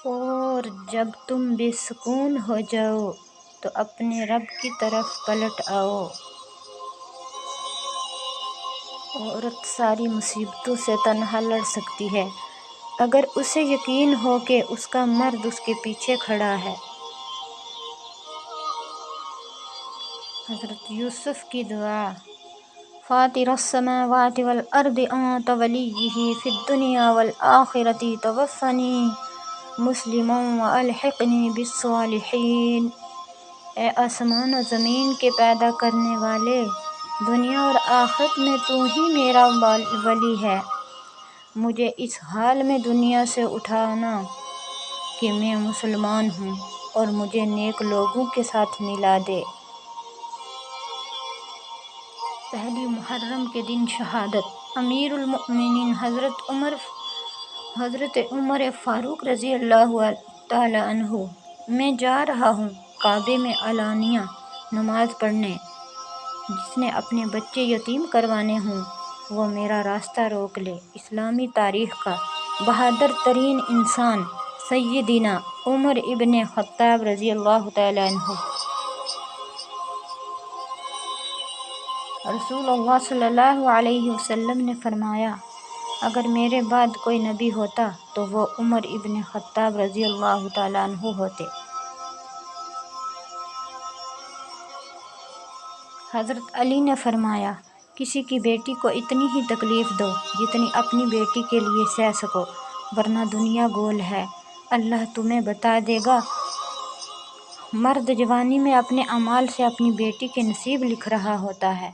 اور جب تم بے سکون ہو جاؤ تو اپنے رب کی طرف پلٹ آؤ۔ عورت ساری مصیبتوں سے تنہا لڑ سکتی ہے اگر اسے یقین ہو کہ اس کا مرد اس کے پیچھے کھڑا ہے۔ حضرت یوسف کی دعا: فاطر السماوات والارض انت ولیہ فی الدنیا والآخرۃ توفنی مسلما والحقنی بالصالحین۔ اے آسمان و زمین کے پیدا کرنے والے، دنیا اور آخرت میں تو ہی میرا ولی ہے۔ مجھے اس حال میں دنیا سے اٹھانا کہ میں مسلمان ہوں، اور مجھے نیک لوگوں کے ساتھ ملا دے۔ پہلی محرم کے دن شہادت: امیر المؤمنین حضرت عمر فاروق رضی اللہ تعالی عنہ: میں جا رہا ہوں کعبے میں علانیہ نماز پڑھنے، جس نے اپنے بچے یتیم کروانے ہوں وہ میرا راستہ روک لے۔ اسلامی تاریخ کا بہادر ترین انسان سیدنا عمر ابن خطاب رضی اللہ تعالی عنہ۔ رسول اللہ صلی اللہ علیہ وسلم نے فرمایا، اگر میرے بعد کوئی نبی ہوتا تو وہ عمر ابن خطاب رضی اللہ تعالی عنہ ہوتے۔ حضرت علی نے فرمایا، کسی کی بیٹی کو اتنی ہی تکلیف دو جتنی اپنی بیٹی کے لیے سہ سکو، ورنہ دنیا گول ہے، اللہ تمہیں بتا دے گا۔ مرد جوانی میں اپنے اعمال سے اپنی بیٹی کے نصیب لکھ رہا ہوتا ہے۔